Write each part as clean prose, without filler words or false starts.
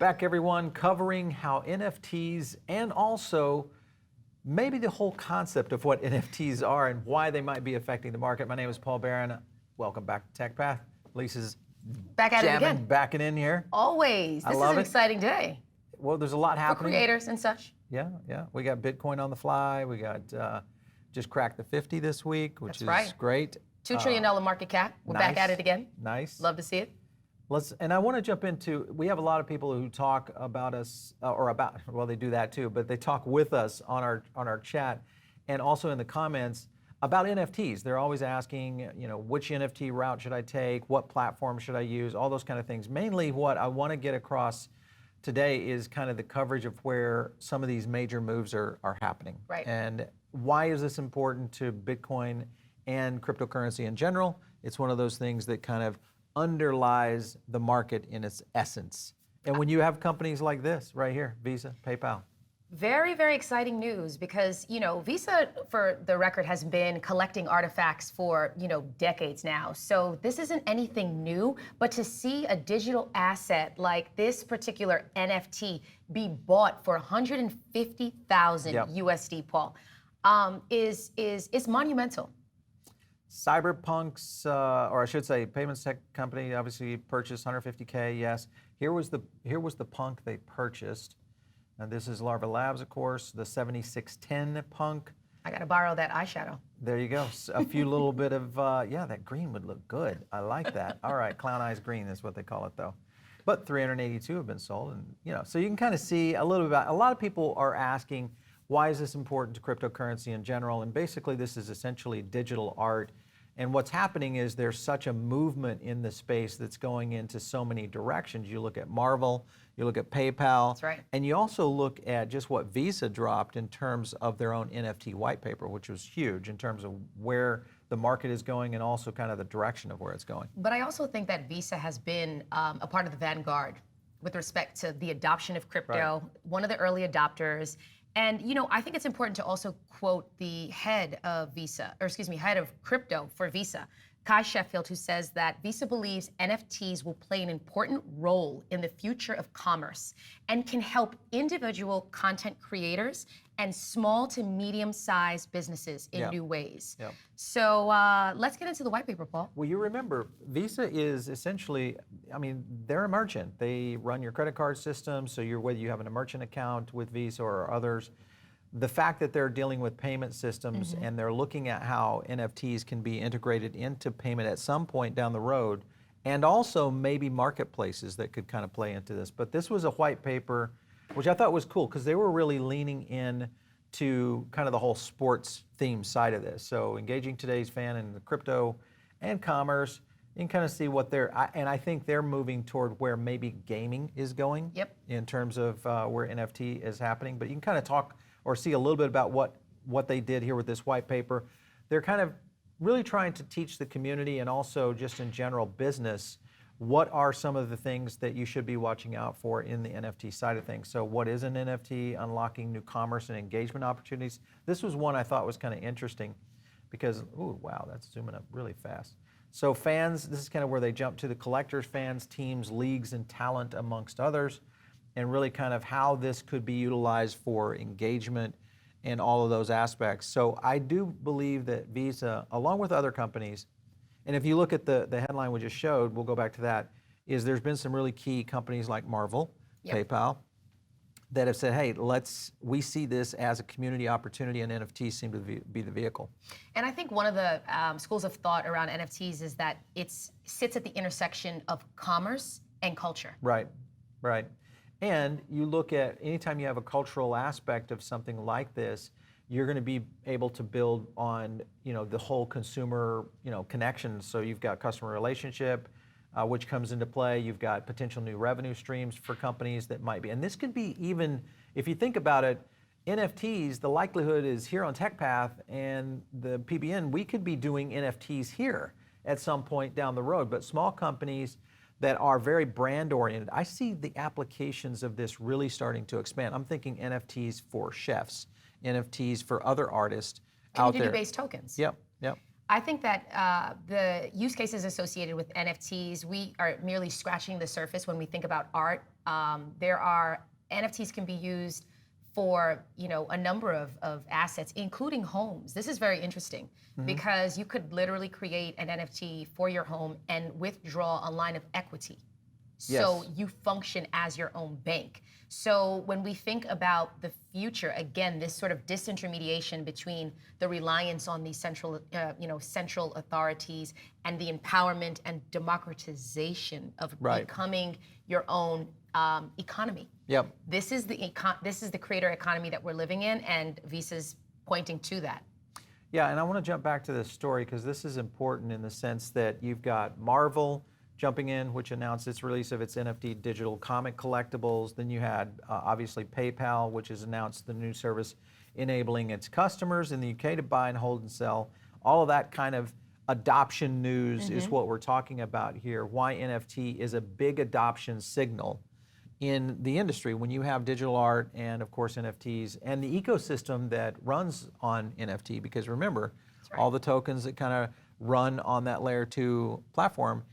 back, everyone, covering how NFTs and also maybe the whole concept of what NFTs are and why they might be affecting the market. My name is Paul Barron. Welcome back to TechPath. Lisa's back at it again. Backing in here. Always. This is an exciting day. Well, there's a lot happening. For creators and such. Yeah. We got Bitcoin on the fly. We got just cracked the 50 this week, which is great. $2 trillion market cap. We're back at it again. Nice. Love to see it. And I want to jump into, we have a lot of people who talk about us, well, they do that too, but they talk with us on our chat and also in the comments about NFTs. They're always asking, which NFT route should I take? What platform should I use? All those kind of things. Mainly what I want to get across today is kind of the coverage of where some of these major moves are happening. Right. And why is this important to Bitcoin and cryptocurrency in general? It's one of those things that kind of underlies the market in its essence. And when you have companies like this right here, Visa, PayPal. Very, very exciting news because, Visa, for the record, has been collecting artifacts for, decades now. So this isn't anything new, but to see a digital asset like this particular NFT be bought for 150,000 USD, Paul, is monumental. Cyberpunk's, or I should say, payments tech company obviously purchased 150K. Yes, here was the punk they purchased, and this is Larva Labs, of course, the 7610 punk. I gotta borrow that eyeshadow. There you go. A few little bit of that green would look good. I like that. All right, clown eyes green is what they call it though. But 382 have been sold, and so you can kind of see a little bit about. A lot of people are asking, why is this important to cryptocurrency in general? And basically, this is essentially digital art. And what's happening is there's such a movement in the space that's going into so many directions. You look at Marvel, you look at PayPal. That's right. And you also look at just what Visa dropped in terms of their own NFT white paper, which was huge in terms of where the market is going and also kind of the direction of where it's going. But I also think that Visa has been a part of the vanguard with respect to the adoption of crypto, one of the early adopters. And I think it's important to also quote the head of crypto for Visa, Kai Sheffield, who says that Visa believes NFTs will play an important role in the future of commerce and can help individual content creators and small to medium-sized businesses in new ways. Yep. So let's get into the white paper, Paul. Well, you remember, Visa is essentially, they're a merchant. They run your credit card system, so whether you have a merchant account with Visa or others, the fact that they're dealing with payment systems and they're looking at how NFTs can be integrated into payment at some point down the road, and also maybe marketplaces that could kind of play into this. But this was a white paper, which I thought was cool because they were really leaning in to kind of the whole sports theme side of this. So engaging today's fan in the crypto and commerce, you can kind of see what and I think they're moving toward where maybe gaming is going in terms of where NFT is happening. But you can kind of talk or see a little bit about what they did here with this white paper. They're kind of really trying to teach the community and also just in general business, what are some of the things that you should be watching out for in the NFT side of things? So what is an NFT? Unlocking new commerce and engagement opportunities. This was one I thought was kind of interesting because, ooh, wow, that's zooming up really fast. So fans, this is kind of where they jump to the collectors, fans, teams, leagues, and talent amongst others, and really kind of how this could be utilized for engagement and all of those aspects. So I do believe that Visa, along with other companies, and if you look at the headline we just showed, we'll go back to that, is there's been some really key companies like Marvel, PayPal, that have said, hey, we see this as a community opportunity and NFTs seem to be the vehicle. And I think one of the schools of thought around NFTs is that it sits at the intersection of commerce and culture. Right. And you look at, anytime you have a cultural aspect of something like this, you're going to be able to build on, the whole consumer, connection. So you've got customer relationship, which comes into play. You've got potential new revenue streams for companies that might be, and this could be even, if you think about it, NFTs, the likelihood is here on TechPath and the PBN, we could be doing NFTs here at some point down the road, but small companies that are very brand oriented, I see the applications of this really starting to expand. I'm thinking NFTs for chefs, NFTs for other artists out there. Community-based tokens. Yep. I think that the use cases associated with NFTs, we are merely scratching the surface when we think about art There are NFTs can be used for a number of assets, including homes. This is very interesting because you could literally create an NFT for your home and withdraw a line of equity. So you function as your own bank. So when we think about the future, again, this sort of disintermediation between the reliance on these central authorities and the empowerment and democratization of becoming your own economy. Yep. This is the creator economy that we're living in, and Visa's pointing to that. Yeah, and I want to jump back to this story because this is important in the sense that you've got Marvel jumping in, which announced its release of its NFT digital comic collectibles. Then you had obviously PayPal, which has announced the new service enabling its customers in the UK to buy and hold and sell. All of that kind of adoption news is what we're talking about here. Why NFT is a big adoption signal in the industry when you have digital art and of course NFTs and the ecosystem that runs on NFT, because remember, all the tokens that kind of run on that layer 2 platform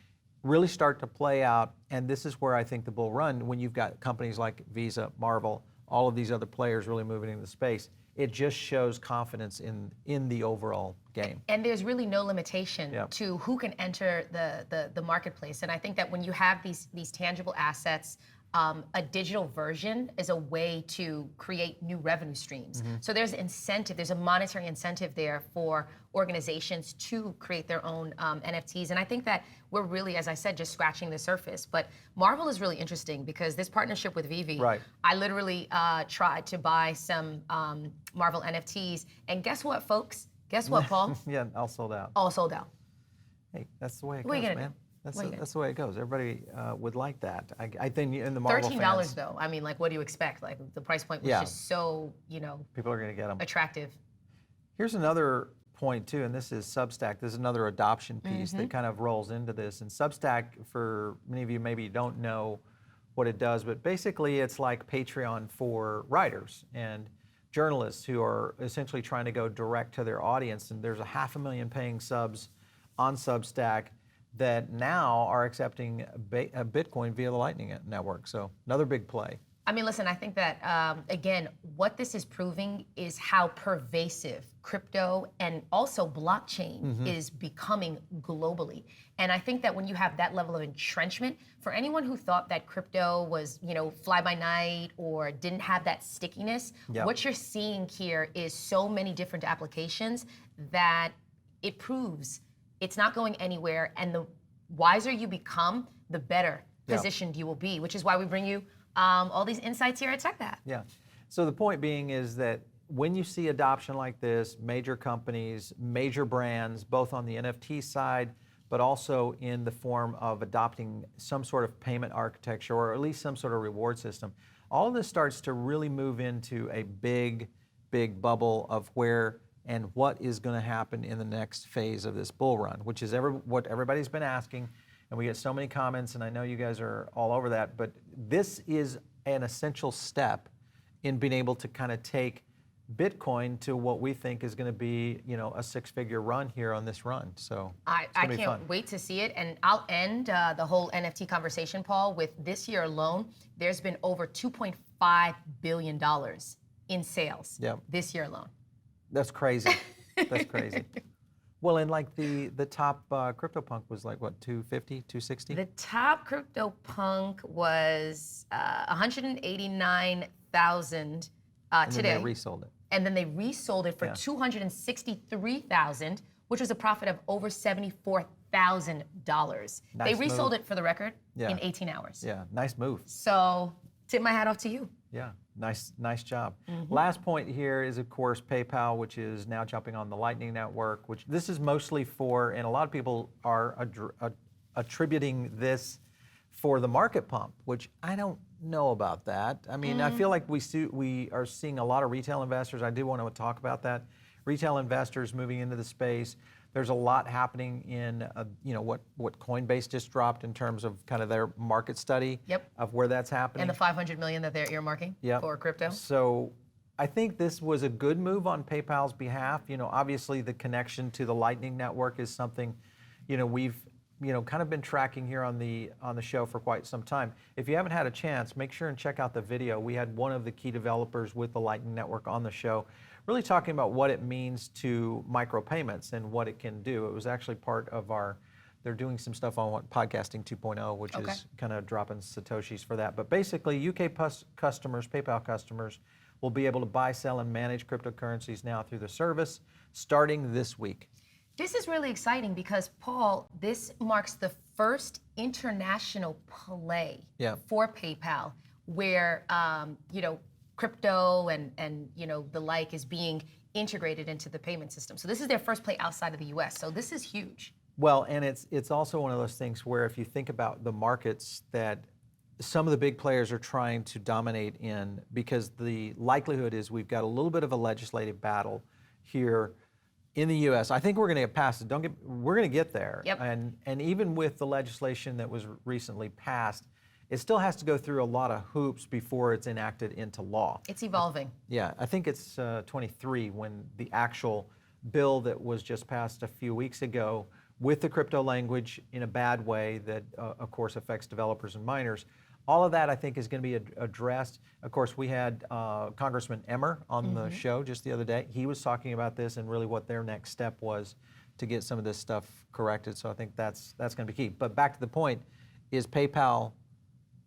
really start to play out, and this is where I think the bull run, when you've got companies like Visa, Marvel, all of these other players really moving into the space, it just shows confidence in the overall game. And there's really no limitation to who can enter the marketplace. And I think that when you have these tangible assets, a digital version is a way to create new revenue streams. So there's incentive, there's a monetary incentive there for organizations to create their own NFTs. And I think that we're really, as I said, just scratching the surface. But Marvel is really interesting because this partnership with Vivi, I literally tried to buy some Marvel NFTs. And guess what, folks? Guess what, Paul? Yeah, all sold out. All sold out. Hey, that's the way it What are goes, you gonna man. do? That's the way it goes. Everybody would like that. I think in the Marvel $13 fans, though. I mean, like, what do you expect? Like, the price point was just so, people are going to get them. attractive. Here's another point too, and this is Substack. This is another adoption piece that kind of rolls into this. And Substack, for many of you maybe don't know what it does, but basically it's like Patreon for writers and journalists who are essentially trying to go direct to their audience. And there's 500,000 paying subs on Substack that now are accepting Bitcoin via the Lightning Network. So another big play. I mean, listen, I think that, again, what this is proving is how pervasive crypto and also blockchain is becoming globally. And I think that when you have that level of entrenchment, for anyone who thought that crypto was, fly by night or didn't have that stickiness, what you're seeing here is so many different applications that it proves it's not going anywhere. And the wiser you become, the better positioned you will be, which is why we bring you all these insights here at TechThat. Yeah. So the point being is that when you see adoption like this, major companies, major brands, both on the NFT side, but also in the form of adopting some sort of payment architecture or at least some sort of reward system, all of this starts to really move into a big, big bubble of where and what is going to happen in the next phase of this bull run, which is what everybody's been asking. And we get so many comments, and I know you guys are all over that, but this is an essential step in being able to kind of take Bitcoin to what we think is going to be, a 6-figure run here on this run. So I can't wait to see it. And I'll end the whole NFT conversation, Paul, with this year alone, there's been over $2.5 billion in sales this year alone. That's crazy. That's crazy. Well, and like the top CryptoPunk was like what, 250, 260? The top CryptoPunk was 189,000 today. Then they resold it. And then they resold it for 263,000, which was a profit of over $74,000. They resold it, for the record, in 18 hours. Yeah, nice move. So tip my hat off to you. Yeah, nice job. Last point here is, of course, PayPal, which is now jumping on the Lightning Network, which this is mostly for, and a lot of people are attributing this for the market pump, which I don't know about that. I mean, I feel like we are seeing a lot of retail investors. I do want to talk about that. Retail investors moving into the space. There's a lot happening in, what Coinbase just dropped in terms of kind of their market study of where that's happening. And the 500 million that they're earmarking for crypto. So I think this was a good move on PayPal's behalf. Obviously the connection to the Lightning Network is something, we've kind of been tracking here on the show for quite some time. If you haven't had a chance, make sure and check out the video. We had one of the key developers with the Lightning Network on the show, really talking about what it means to micropayments and what it can do. It was actually part of they're doing some stuff on Podcasting 2.0, which is kind of dropping Satoshis for that. But basically, UK customers, PayPal customers, will be able to buy, sell, and manage cryptocurrencies now through the service starting this week. This is really exciting because, Paul, this marks the first international play for PayPal where, crypto and the like is being integrated into the payment system. So this is their first play outside of the US. So this is huge. Well, and it's also one of those things where if you think about the markets that some of the big players are trying to dominate in, because the likelihood is we've got a little bit of a legislative battle here in the U.S. I think we're going to get past it. We're going to get there. Yep. And even with the legislation that was recently passed, it still has to go through a lot of hoops before it's enacted into law. It's evolving. Yeah, I think it's 23 when the actual bill that was just passed a few weeks ago with the crypto language in a bad way that, of course, affects developers and miners. All of that, I think, is going to be addressed. Of course, we had Congressman Emmer on the show just the other day. He was talking about this and really what their next step was to get some of this stuff corrected. So I think that's going to be key. But back to the point, is PayPal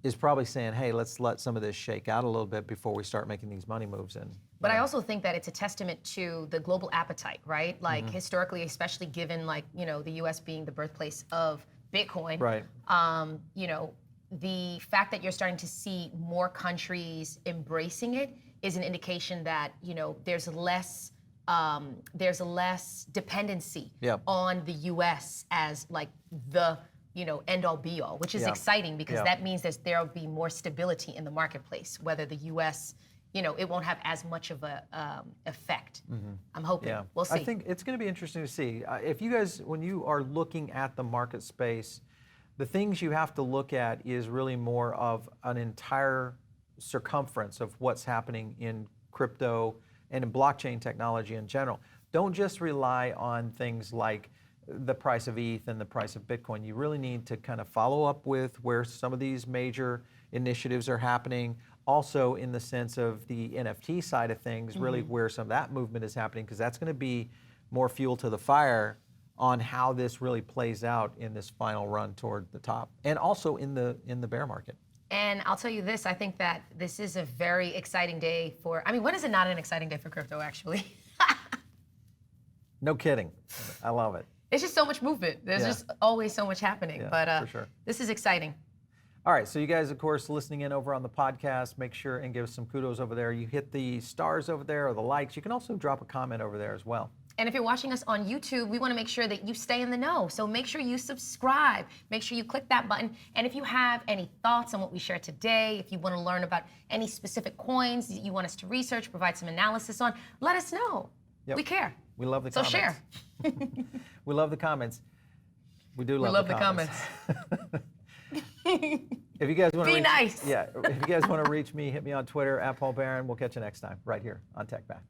is probably saying, hey, let's let some of this shake out a little bit before we start making these money moves in. But I also think that it's a testament to the global appetite, right? Like historically, especially given the US being the birthplace of Bitcoin. Right. The fact that you're starting to see more countries embracing it is an indication that there's less dependency on the U.S. as like the end all be all, which is exciting because that means that there will be more stability in the marketplace. Whether the U.S. it won't have as much of a effect. I'm hoping. Yeah. We'll see. I think it's going to be interesting to see if you guys, when you are looking at the market space. The things you have to look at is really more of an entire circumference of what's happening in crypto and in blockchain technology in general. Don't just rely on things like the price of ETH and the price of Bitcoin. You really need to kind of follow up with where some of these major initiatives are happening. Also in the sense of the NFT side of things, really where some of that movement is happening, because that's going to be more fuel to the fire on how this really plays out in this final run toward the top, and also in the bear market. And I'll tell you this, I think that this is a very exciting day when is it not an exciting day for crypto, actually? No kidding. I love it. It's just so much movement. There's just always so much happening. Yeah, but for sure. This is exciting. All right, so you guys, of course, listening in over on the podcast, make sure and give us some kudos over there. You hit the stars over there or the likes. You can also drop a comment over there as well. And if you're watching us on YouTube, we want to make sure that you stay in the know. So make sure you subscribe. Make sure you click that button. And if you have any thoughts on what we shared today, if you want to learn about any specific coins that you want us to research, provide some analysis on, let us know. Yep. We care. We love the comments. So share. We love the comments. We do love the comments. If you guys want to be nice. Yeah. If you guys want to reach me, hit me on Twitter @PaulBaron. We'll catch you next time right here on TechBath.